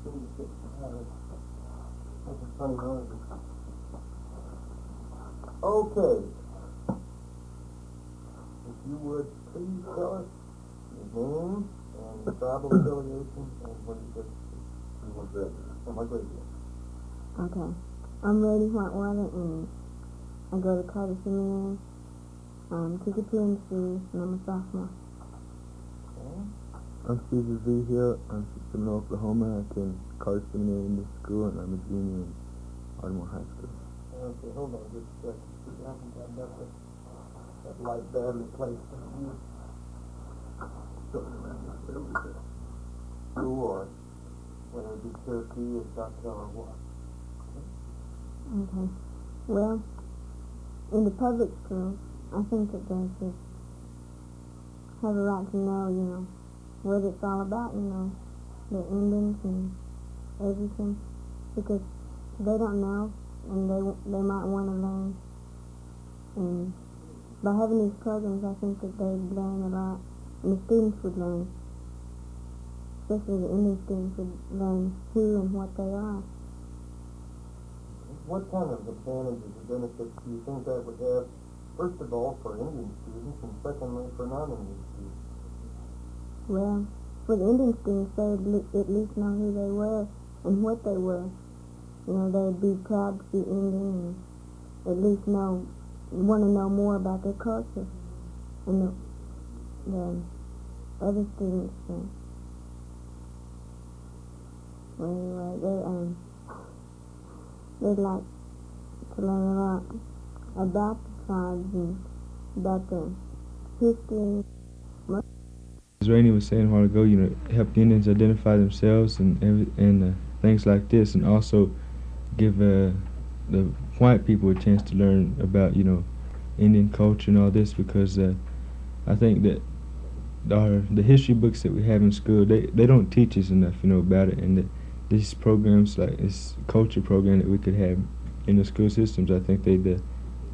That's a funny noise. Okay. If you would please tell us your name and your tribal affiliation and where you go to school. And what grade? And what grade you in. Okay. I'm Lady Whitewater, and I go to Carter Seminary, Chickasaw, and I'm a sophomore. Okay. I'm Stephen V. Hill. I'm from Oklahoma. I attend Carter Seminary in this school, and I'm a junior in Ardmore High School. Okay, hold on just a second. I haven't got that light badly placed on you. Who or whether it be Cherokee or Chickasaw or what? Okay. Well, in the public schools, I think that they should have a right to know, what it's all about, the Indians and everything, because they don't know, and they might want to learn. And by having these programs, I think that they'd learn a lot, and the students would learn, especially the Indian students would learn who and what they are. What kind of advantages or benefits do you think that would have, first of all, for Indian students, and secondly, for non-Indian students? Well, for the Indian students, they would at least know who they were and what they were. They'd be proud to be Indian and at least want to know more about their culture. And the other students, they'd like to learn a lot about the tribes and about the history. As Rainey was saying a while ago, help the Indians identify themselves and things like this, and also give the white people a chance to learn about Indian culture and all this, because I think that the history books that we have in school, they don't teach us enough about it, and these programs, like this culture program that we could have in the school systems, I think they'd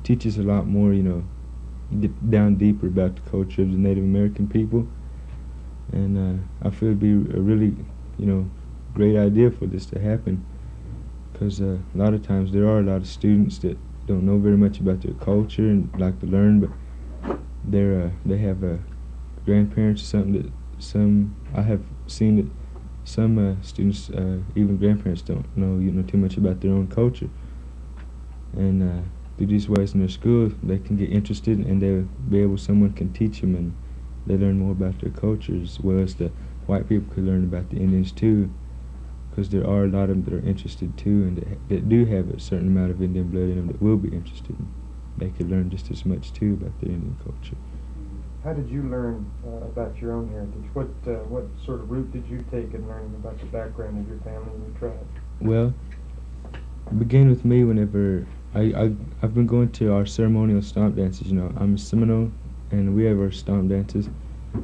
teach us a lot more, get down deeper about the culture of the Native American people. And I feel it'd be a really, great idea for this to happen, because a lot of times there are a lot of students that don't know very much about their culture and like to learn, but they have grandparents or something that I have seen that some students, even grandparents, don't know too much about their own culture. And through these ways in their school, they can get interested, and they'll be able, someone can teach them, and they learn more about their culture, as well as the white people could learn about the Indians too, because there are a lot of them that are interested too, and that do have a certain amount of Indian blood in them that will be interested. They could learn just as much too about the Indian culture. How did you learn about your own heritage? What sort of route did you take in learning about the background of your family and your tribe? Well, it began with me whenever I've been going to our ceremonial stomp dances. I'm a Seminole, and we have our stomp dances.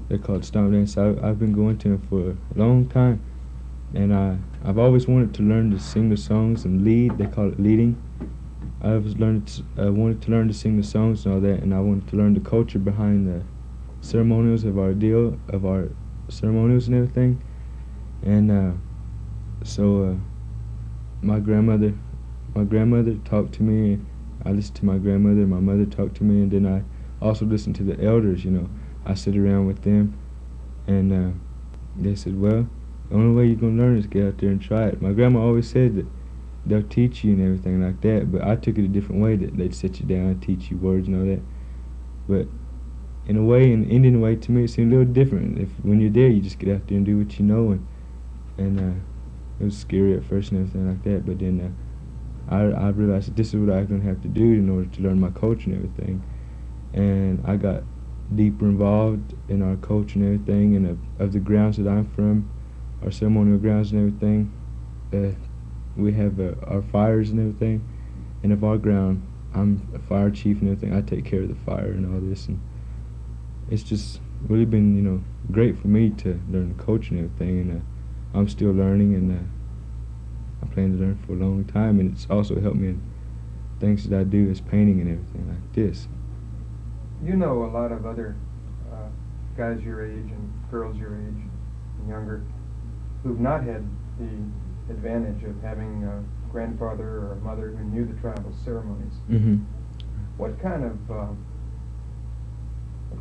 They're called stomp dances. I've been going to them for a long time, and I've always wanted to learn to sing the songs and lead. They call it leading. I wanted to learn to sing the songs and all that, and I wanted to learn the culture behind the ceremonials of our ceremonials and everything. And so my grandmother talked to me. I listened to my grandmother, my mother talked to me, and then I also listened to the elders. I sit around with them, and they said, well, the only way you're going to learn is get out there and try it. My grandma always said that they'll teach you and everything like that, but I took it a different way, that they'd sit you down and teach you words and all that. But in a way, in an Indian way, to me, it seemed a little different. When you're there, you just get out there and do what you know, and it was scary at first and everything like that, but then I realized that this is what I was going to have to do in order to learn my culture and everything. And I got deeper involved in our culture and everything, and of the grounds that I'm from, our ceremonial grounds and everything. We have our fires and everything, and of our ground, I'm a fire chief and everything. I take care of the fire and all this, and it's just really been, great for me to learn the culture and everything, and I'm still learning, and I plan to learn for a long time, and it's also helped me in things that I do as painting and everything like this. You know a lot of other guys your age and girls your age and younger who've not had the advantage of having a grandfather or a mother who knew the tribal ceremonies. Mm-hmm. What kind of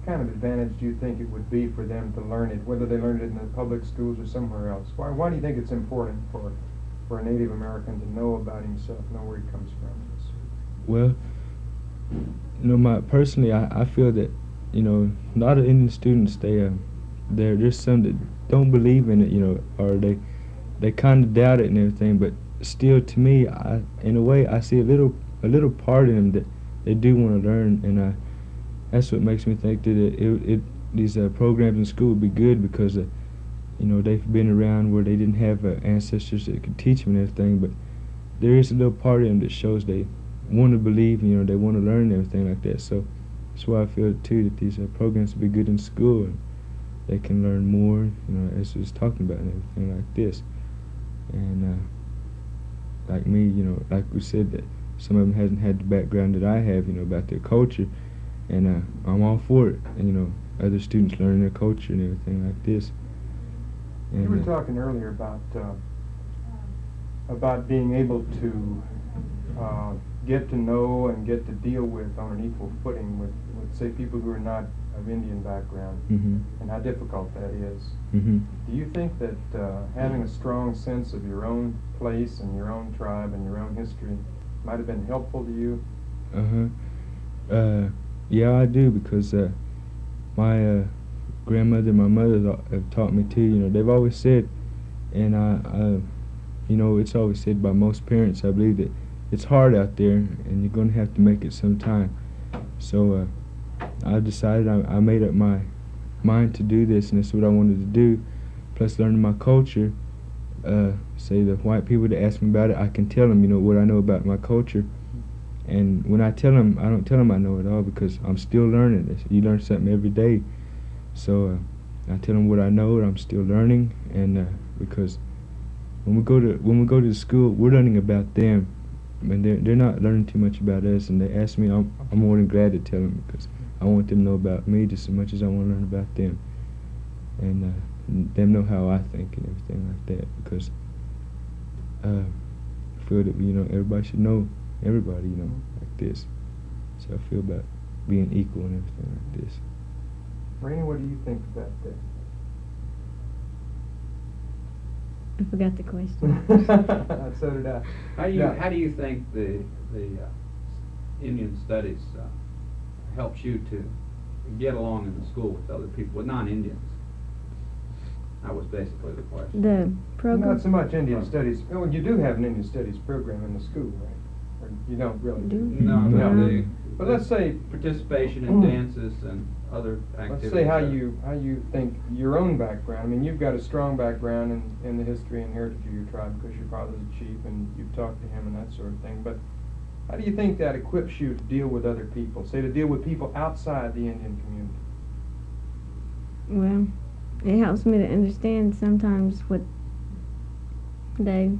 advantage do you think it would be for them to learn it, whether they learned it in the public schools or somewhere else? Why do you think it's important for a Native American to know about himself, know where he comes from? Well, personally, I feel that, a lot of Indian students, there's some that don't believe in it, or they kind of doubt it and everything, but still, to me, in a way, I see a little part in them that they do want to learn, and that's what makes me think that these programs in school would be good, because they've been around where they didn't have ancestors that could teach them and everything, but there is a little part in them that shows they want to believe, they want to learn and everything like that. So that's why I feel too that these programs would be good in school, and they can learn more, as we was talking about and everything like this. And like me, like we said, that some of them hasn't had the background that I have, about their culture, and I'm all for it. And other students learning their culture and everything like this. And, you were talking earlier about being able to get to know and get to deal with on an equal footing with say, people who are not of Indian background, mm-hmm. and how difficult that is. Mm-hmm. Do you think that having a strong sense of your own place and your own tribe and your own history might have been helpful to you? Yeah, I do, because my grandmother and my mother have taught me too. They've always said, and it's always said by most parents, I believe, that it's hard out there and you're going to have to make it sometime. So I decided, I made up my mind to do this, and that's what I wanted to do. Plus learning my culture, say the white people that ask me about it, I can tell them, what I know about my culture. And when I tell them, I don't tell them I know it all, because I'm still learning. You learn something every day. So I tell them what I know, and I'm still learning. And because when we go to the school, we're learning about them, and they're not learning too much about us. And they ask me, I'm more than glad to tell them, because I want them to know about me just as much as I want to learn about them, and them know how I think and everything like that. Because I feel that everybody should know everybody, like this. So I feel about being equal and everything like this. Rainey, what do you think about that? I forgot the question. So did I. How do you think the Indian studies helps you to get along in the school with other people, with non-Indians? That was basically the question. The program? Not so much Indian studies. Well, you do have an Indian studies program in the school, right? Or you don't really? No. But let's say participation in dances and other activities. Let's say how you think your own background. I mean, you've got a strong background in the history and heritage of your tribe, because your father's a chief and you've talked to him and that sort of thing. But how do you think that equips you to deal with other people? Say, to deal with people outside the Indian community? Well, it helps me to understand sometimes what they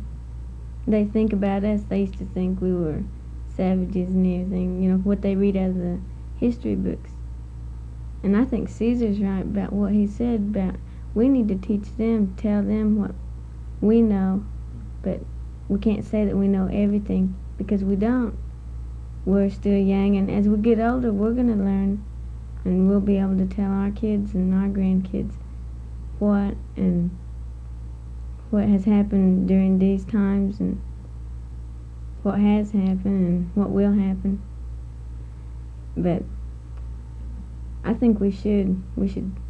think about us. They used to think we were savages and everything, what they read out of the history books. And I think Caesar's right about what he said about we need to teach them, tell them what we know, but we can't say that we know everything, because we don't. We're still young, and as we get older, we're going to learn, and we'll be able to tell our kids and our grandkids what has happened during these times, and what has happened and what will happen. But I think we should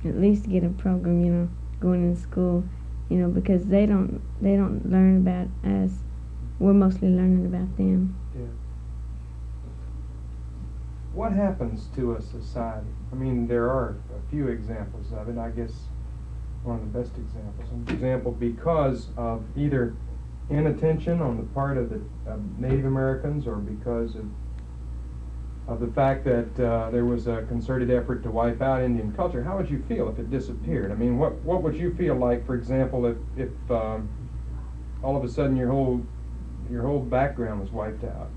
at least get a program, going in school, because they don't learn about us. We're mostly learning about them. Yeah. What happens to a society? I mean, there are a few examples of it. I guess one of the best examples. For example, because of either inattention on the part of the Native Americans, or because of the fact that there was a concerted effort to wipe out Indian culture. How would you feel if it disappeared? I mean, what would you feel like, for example, if all of a sudden your whole background was wiped out?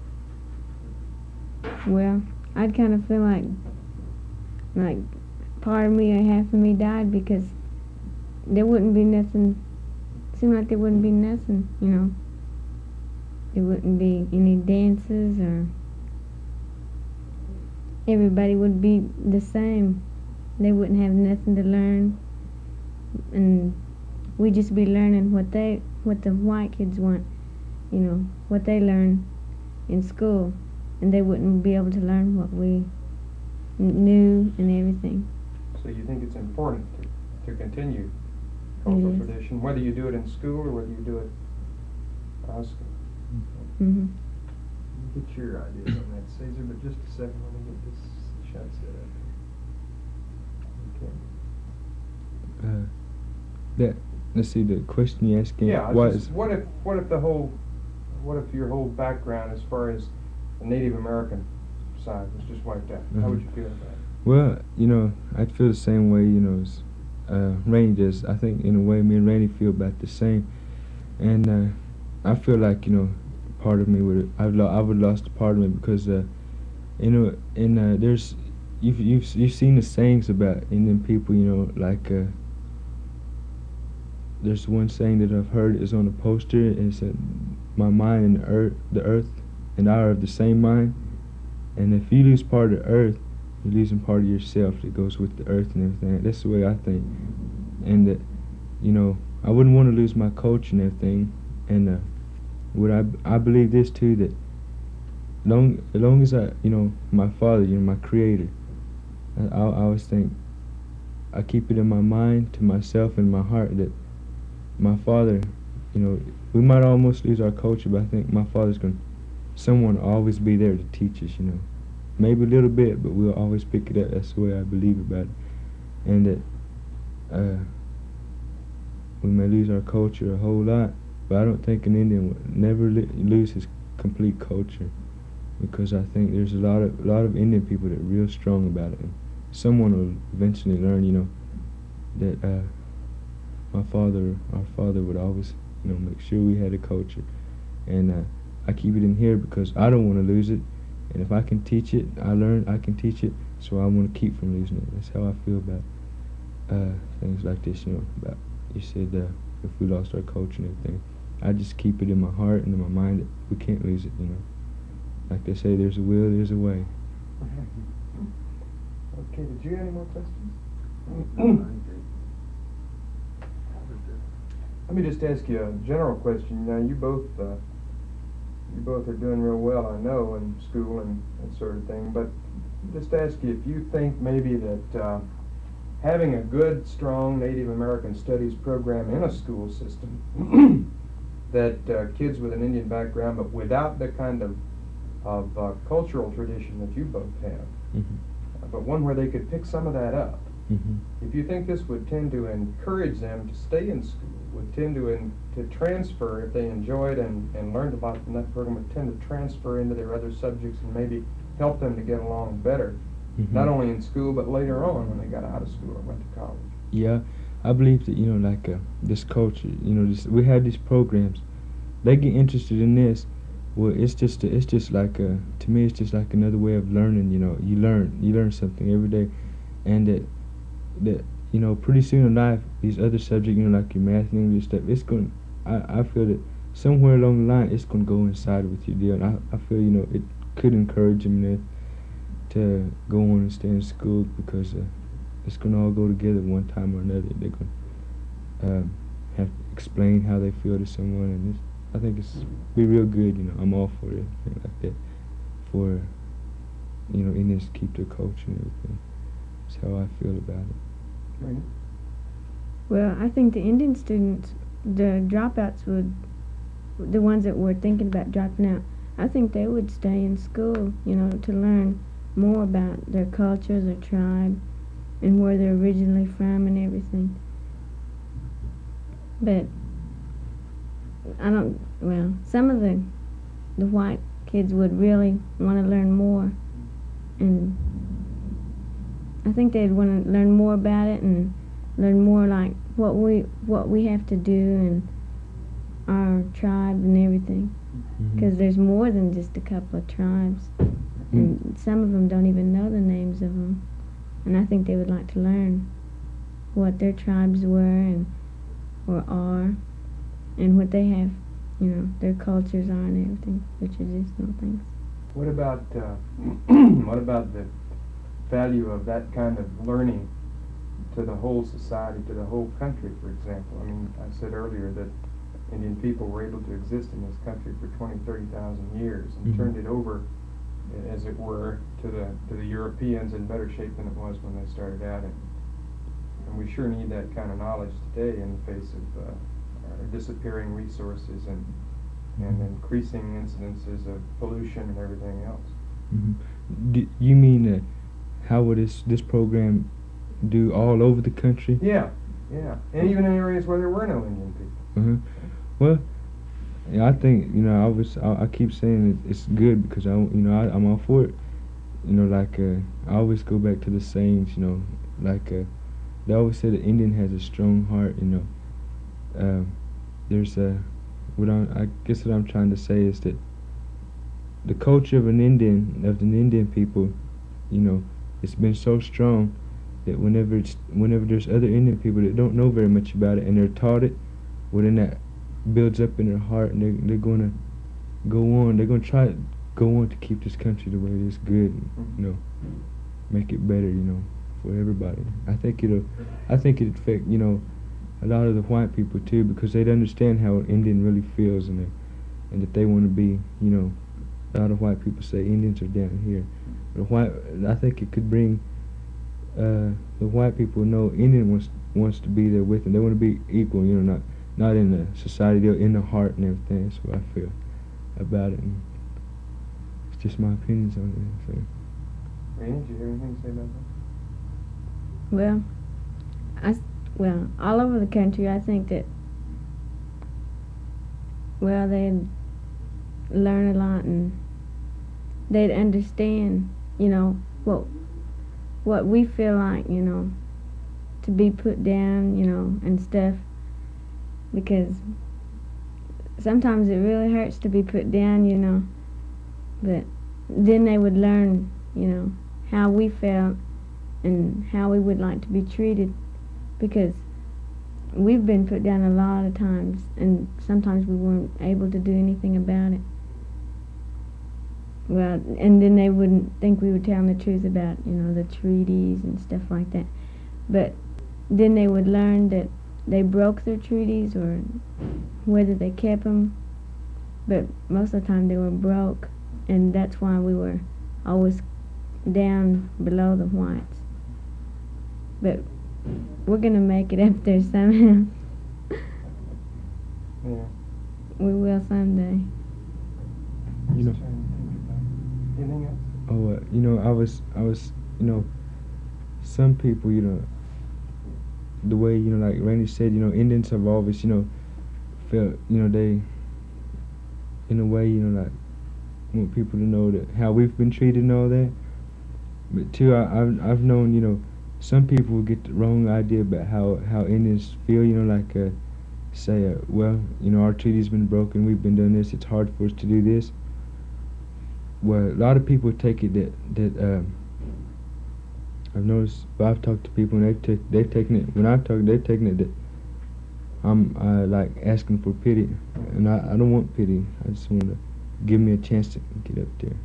Well, I'd kind of feel like part of me or half of me died, because there wouldn't be nothing seemed like there wouldn't be nothing, you know. There wouldn't be any dances, or everybody would be the same. They wouldn't have nothing to learn, and we'd just be learning what the white kids want, you know, what they learn in school, and they wouldn't be able to learn what we knew and everything. So you think it's important to continue cultural Yes. tradition, whether you do it in school or whether you do it out of school? Mm-hmm. Get your ideas on that, Caesar, but just a second, let me get this shot set up. Okay. Let's see, the question you're asking. Yeah, what just, what if your whole background as far as the Native American side was just wiped out? How would you feel about it? Well, you know, I'd feel the same way, you know, as Rainey does. I think in a way me and Rainey feel about the same. And I feel like, you know, part of me I would lost a part of me because, you know, there's, you've seen the sayings about Indian people, you know, like, there's one saying that I've heard is on a poster, and it said, "My mind and the earth and I are of the same mind." And if you lose part of the earth, you're losing part of yourself that goes with the earth and everything. That's the way I think. And that, you know, I wouldn't want to lose my culture and everything. And I believe this too, that as long as you know, my father, you know, my creator, I always think, I keep it in my mind, to myself, and my heart, that my father, you know, we might almost lose our culture, but I think my father's someone will always be there to teach us, you know. Maybe a little bit, but we'll always pick it up. That's the way I believe about it. And that we may lose our culture a whole lot, but I don't think an Indian would never lose his complete culture, because I think there's a lot of Indian people that are real strong about it. And someone will eventually learn, you know, that our father would always, you know, make sure we had a culture. And I keep it in here because I don't want to lose it. And if I can teach it, I can teach it, so I want to keep from losing it. That's how I feel about things like this, you know, about, you said, if we lost our culture and everything. I just keep it in my heart and in my mind that we can't lose it, you know. Like they say, there's a will, there's a way. Okay, did you have any more questions? Let me just ask you a general question. Now, you both are doing real well, I know, in school and that sort of thing, but just ask you if you think maybe that having a good, strong Native American Studies program in a school system, that kids with an Indian background, but without the kind of cultural tradition that you both have, but one where they could pick some of that up, if you think this would tend to encourage them to stay in school, would tend to transfer, if they enjoyed and learned a lot from that program, would tend to transfer into their other subjects and maybe help them to get along better, not only in school but later on when they got out of school or went to college. Yeah, I believe that, you know, like this culture, you know, we have these programs, they get interested in this. Well, it's just like to me, it's just like another way of learning. You know, you learn something every day, and that you know, pretty soon in life, these other subjects, you know, like your math and English stuff, it's going. I feel that somewhere along the line, it's going to go inside with your deal. And I feel, you know, it could encourage them to go on and stay in school, because it's going to all go together one time or another. They're going to have to explain how they feel to someone, and I think it's be real good. You know, I'm all for it, thing like that, for, you know, Indians to keep their culture and everything. That's how I feel about it. Right. Well, I think the Indian students, the dropouts the ones that were thinking about dropping out, I think they would stay in school, you know, to learn more about their culture, their tribe, and where they're originally from and everything. But some of the white kids would really want to learn more, and I think they'd want to learn more about it and learn more like what we have to do in our tribe and everything, because there's more than just a couple of tribes, and some of them don't even know the names of them, and I think they would like to learn what their tribes were or are, and what they have, you know, their cultures are and everything, their traditional things. What about what about the value of that kind of learning to the whole society, to the whole country, for example? I mean, I said earlier that Indian people were able to exist in this country for 20, 30,000 years and turned it over, as it were, to the Europeans in better shape than it was when they started out. And we sure need that kind of knowledge today in the face of our disappearing resources and increasing incidences of pollution and everything else. You mean how would this program do all over the country? Yeah, and even in areas where there were no Indian people. Well, yeah, I think, you know, I keep saying it's good because I'm all for it. You know, like I always go back to the sayings. You know, like they always say the Indian has a strong heart. You know, there's I guess what I'm trying to say is that the culture of the Indian people, you know, it's been so strong that whenever there's other Indian people that don't know very much about it and they're taught it, well, then that builds up in their heart, and they're gonna go on. They're gonna try to go on to keep this country the way it is good. And, you know, make it better. You know, for everybody. I think it'd affect, you know, a lot of the white people too, because they'd understand how an Indian really feels, and that they want to be, you know, a lot of white people say Indians are down here. But I think it could bring the white people know Indian wants to be there with them. They want to be equal, you know, not in the society, they're in the heart and everything. That's what I feel about it. And it's just my opinions on it. So. Rainey, do you have anything to say about that? Well, all over the country, I think that, well, they'd learn a lot and they'd understand, you know, what we feel like, you know, to be put down, you know, and stuff, because sometimes it really hurts to be put down, you know, but then they would learn, you know, how we felt and how we would like to be treated, because we've been put down a lot of times, and sometimes we weren't able to do anything about it. Well, and then they wouldn't think we were telling the truth about, you know, the treaties and stuff like that. But then they would learn that they broke their treaties, or whether they kept them. But most of the time they were broke, and that's why we were always down below the whites. But we're gonna make it up there somehow. Yeah. We will someday. You know. Anything else? Oh, you know, I was, you know, some people, you know, the way, you know, like Randy said, you know, Indians have always, you know, felt, you know, they, in a way, you know, like, want people to know that how we've been treated and all that. But too, I've known, you know, some people get the wrong idea about how Indians feel, you know, like, say, well, you know, our treaty's been broken, we've been doing this, it's hard for us to do this. Well, a lot of people take it that I've noticed, but I've talked to people and they've taken it, when I've talked, they've taken it that I'm like asking for pity, and I don't want pity. I just want to give me a chance to get up there.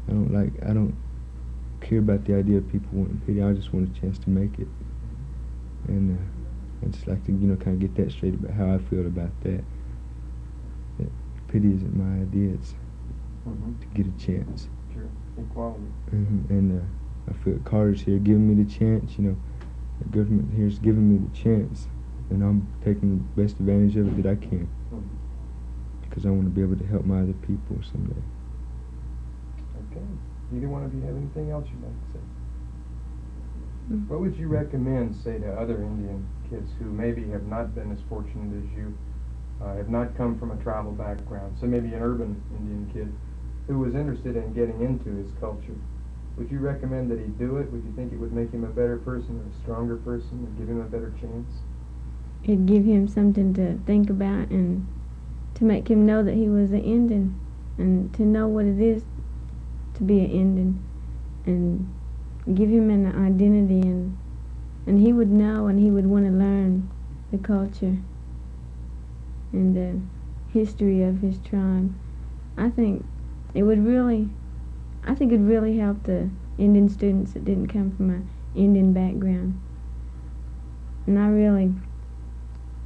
I don't care about the idea of people wanting pity. I just want a chance to make it, and I just like to, you know, kind of get that straight about how I feel about that. That pity isn't my idea. It's to get a chance. Sure, equality. And I feel Carter's here giving me the chance, you know, the government here's giving me the chance, and I'm taking the best advantage of it that I can, because I want to be able to help my other people someday. Okay. Either one of you have anything else you'd like to say? What would you recommend, say, to other Indian kids who maybe have not been as fortunate as you, have not come from a tribal background, so maybe an urban Indian kid who was interested in getting into his culture? Would you recommend that he do it? Would you think it would make him a better person, or a stronger person, or give him a better chance? It'd give him something to think about, and to make him know that he was an Indian, and to know what it is to be an Indian, and give him an identity, and he would know, and he would want to learn the culture. and the history of his tribe, I think it would really help the Indian students that didn't come from an Indian background. And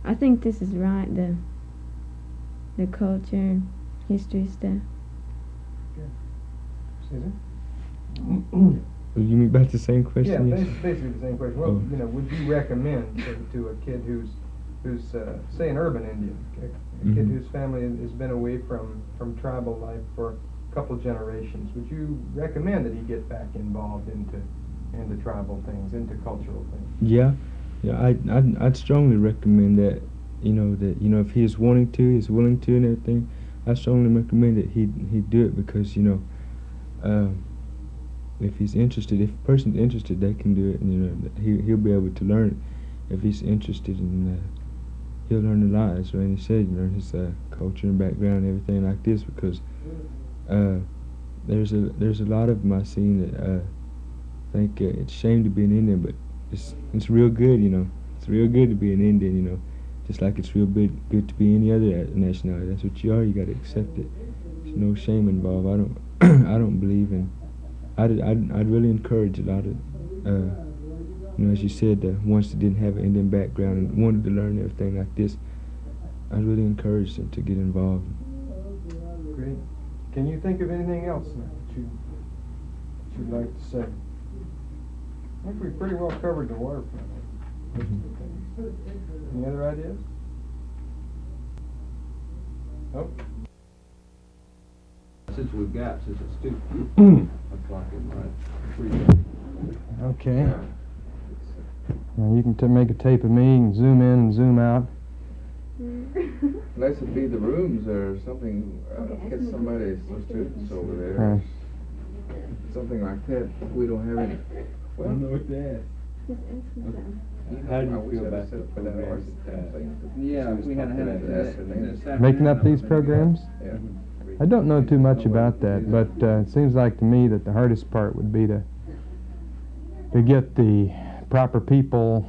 I think this is right, the culture, history stuff. Susan? You mean about the same question? Yeah, Yes? basically the same question. Well, Oh. would you recommend to a kid who's say an urban Indian, a kid Mhm. whose family has been away from tribal life for a couple generations, would you recommend that he get back involved into tribal things, into cultural things? Yeah, I'd strongly recommend that. That if he's wanting to, he's willing to, and everything. I strongly recommend that he'd do it because if he's interested, if a person's interested, they can do it, and he'll be able to learn it. If he's interested, and he'll learn a lot. As Randy said, his culture and background and everything like this, because there's a lot of them I've seen that think it's a shame to be an Indian, but it's real good, It's real good to be an Indian, Just like it's real good to be any other nationality. That's what you are. You got to accept it. There's no shame involved. I don't believe in. I'd really encourage a lot of, as you said, ones that didn't have an Indian background and wanted to learn everything like this. I'd really encourage them to get involved. Great. Can you think of anything else now that you'd like to say? I think we've pretty well covered the waterfront. Any other ideas? Oh. Since it's too, looks like it might. Okay. Now you can make a tape of me and zoom in and zoom out. Unless it be the rooms or something, get somebody, some students over there. Something like that. We don't have any. Well, know what to ask. How do you feel about that? Yeah, we had that. Making up these programs? Yeah. I don't know too much about that, but it seems like to me that the hardest part would be to get the proper people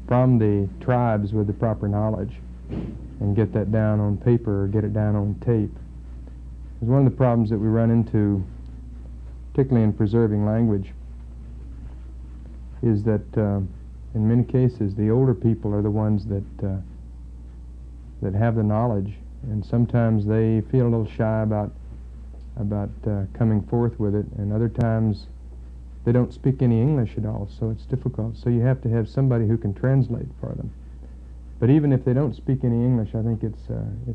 from the tribes with the proper knowledge and get that down on paper or get it down on tape. Because one of the problems that we run into, particularly in preserving language, is that in many cases the older people are the ones that have the knowledge, and sometimes they feel a little shy about coming forth with it, and other times they don't speak any English at all, so it's difficult. So you have to have somebody who can translate for them. But even if they don't speak any English, I think it's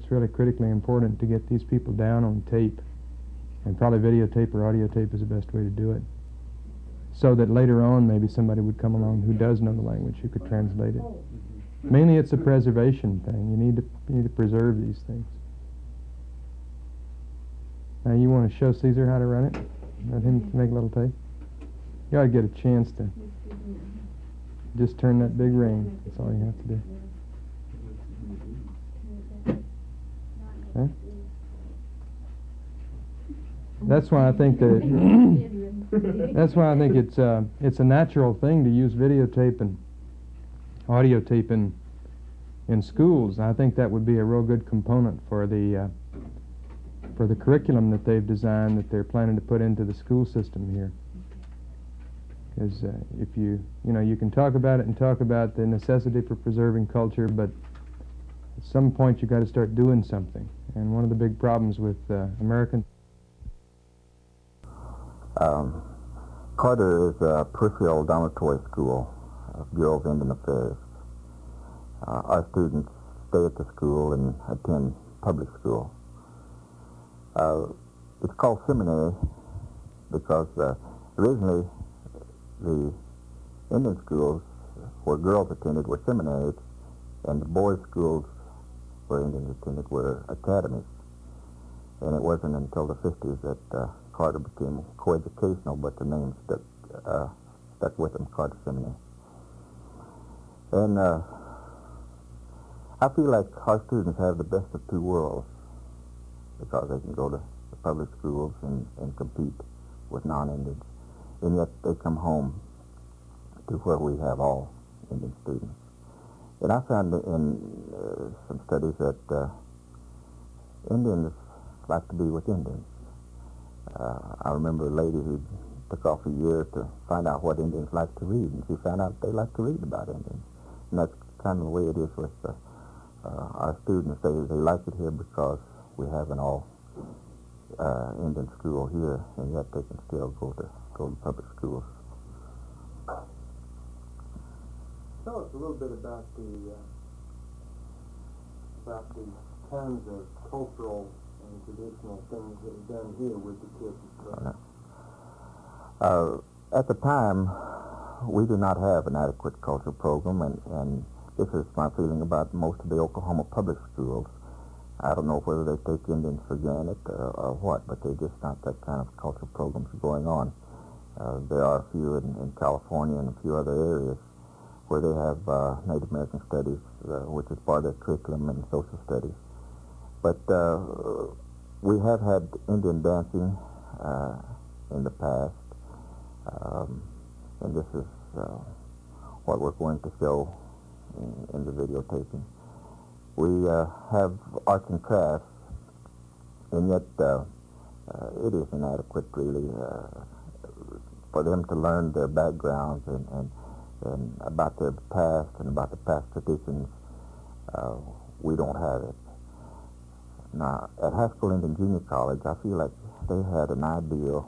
really critically important to get these people down on tape, and probably videotape or audio tape is the best way to do it, so that later on maybe somebody would come along who does know the language, who could translate it. Mainly it's a preservation thing. You need to preserve these things. Now you want to show Caesar how to run it? Let him make a little tape? You ought to get a chance to just turn that big ring. That's all you have to do. Okay? That's why I think it's a natural thing to use videotape and audio tape in schools. I think that would be a real good component for the curriculum that they've designed, that they're planning to put into the school system here. Because if you can talk about it and talk about the necessity for preserving culture, but at some point you got to start doing something. And one of the big problems with American Carter is a peripheral dormitory school of Bureau of Indian Affairs. Our students stay at the school and attend public school. It's called seminary because originally the Indian schools where girls attended were seminaries, and the boys' schools where Indians attended were academies. And it wasn't until the 50s that Carter became coeducational, but the name stuck with him, Carter Seminary. And I feel like our students have the best of two worlds because they can go to the public schools and compete with non-Indians, and yet they come home to where we have all Indian students. And I found in some studies that Indians like to be with Indians. I remember a lady who took off a year to find out what Indians like to read, and she found out they like to read about Indians. And that's kind of the way it is with our students. They like it here because we have an all Indian school here, and yet they can still go to public schools. Tell us a little bit about the kinds of cultural and traditional things that are done here with the kids. At the time, we do not have an adequate cultural program, and this is my feeling about most of the Oklahoma public schools. I don't know whether they take Indians for granted or what, but they're just not that kind of cultural programs going on. There are a few in California and a few other areas where they have Native American studies, which is part of their curriculum, and social studies. But we have had Indian dancing in the past, and this is what we're going to show in the videotaping. We have arts and crafts, and yet it is inadequate, really, for them to learn their backgrounds and about their past and about the past traditions. We don't have it. Now, at High School Indian Junior College, I feel like they had an ideal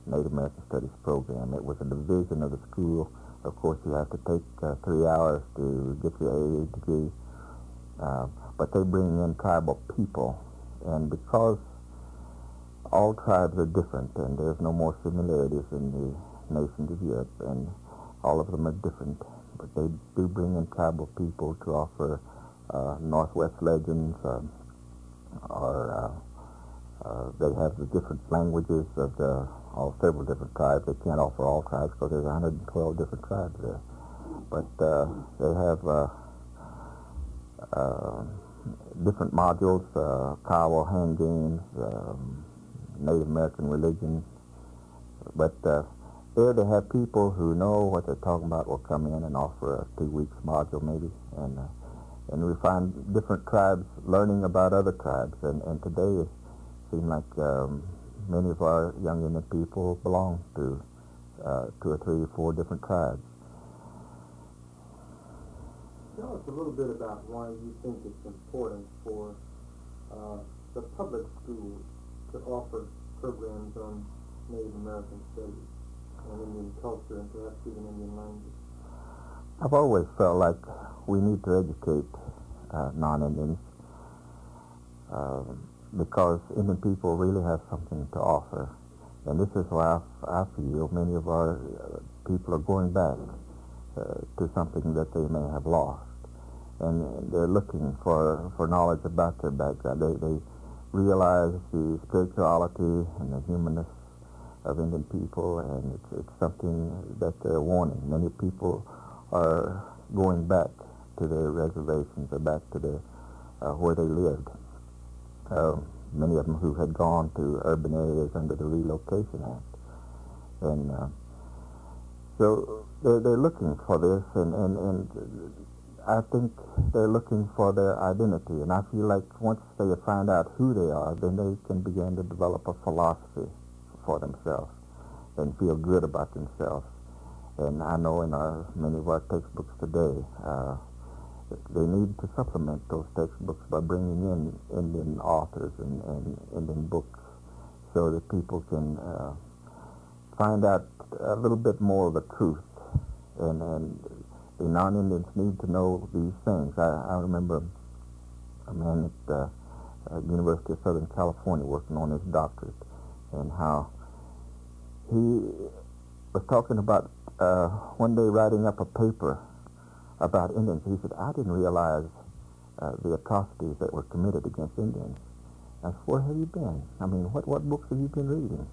Native American Studies program. It was a division of the school. Of course, you have to take 3 hours to get your AA degree, but they bring in tribal people, and because all tribes are different, and there's no more similarities in the nations of Europe, and all of them are different, but they do bring in tribal people to offer Northwest legends, or they have the different languages of several different tribes. They can't offer all tribes because there's 112 different tribes there. But they have different modules, Kiowa hand games, Native American religion. But there they have people who know what they're talking about will come in and offer a 2 weeks module maybe, and we find different tribes learning about other tribes, and today it seems like many of our young Indian people belong to 2 or 3 or 4 different tribes. Tell us a little bit about why you think it's important for the public schools to offer programs on Native American studies and Indian culture and perhaps even Indian language. I've always felt like we need to educate non-Indians because Indian people really have something to offer, and this is why I feel many of our people are going back to something that they may have lost, and they're looking for knowledge about their background. They realize the spirituality and the humanness of Indian people, and it's something that they're wanting. Many people are going back to their reservations or back to their where they lived. Many of them who had gone to urban areas under the Relocation Act, and so they're looking for this, and I think they're looking for their identity. And I feel like once they find out who they are, then they can begin to develop a philosophy for themselves and feel good about themselves. And I know in many of our textbooks today, they need to supplement those textbooks by bringing in Indian authors and Indian books so that people can find out a little bit more of the truth. And the non-Indians need to know these things. I remember a man at the University of Southern California working on his doctorate, and how he was talking about one day writing up a paper about Indians. He said, I didn't realize the atrocities that were committed against Indians. I said, where have you been? I mean, what books have you been reading?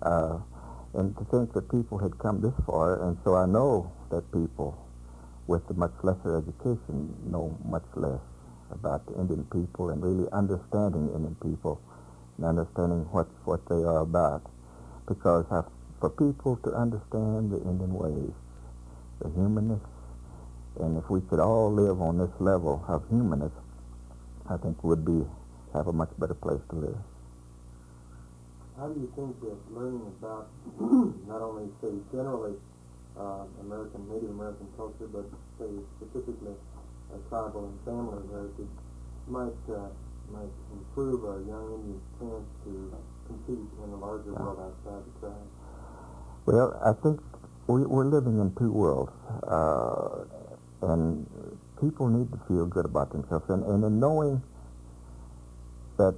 And to think that people had come this far, and so I know that people with a much lesser education know much less about the Indian people and really understanding Indian people and understanding what they are about. Because for people to understand the Indian ways, the humanness And if we could all live on this level of humanness, I think we'd have a much better place to live. How do you think that learning about not only, say, generally Native American culture, but say specifically tribal and family heritage might improve a young Indian's chance to compete in the larger world outside the tribe? Well, I think we're living in two worlds, and people need to feel good about themselves, and in knowing that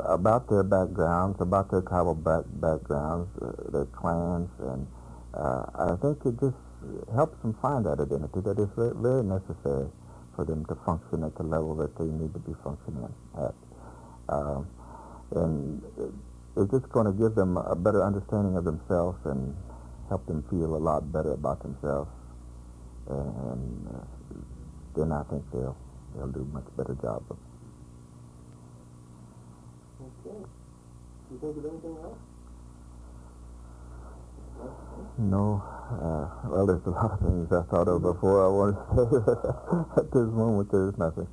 about their backgrounds, about their tribal backgrounds, their clans, and I think it just helps them find that identity that is very, very necessary for them to function at the level that they need to be functioning at. And it's just going to give them a better understanding of themselves and help them feel a lot better about themselves. And then I think they'll do a much better job of. Okay. Do you think of anything else? No. Well, there's a lot of things I thought of before I wanted to say. At this moment, there's nothing.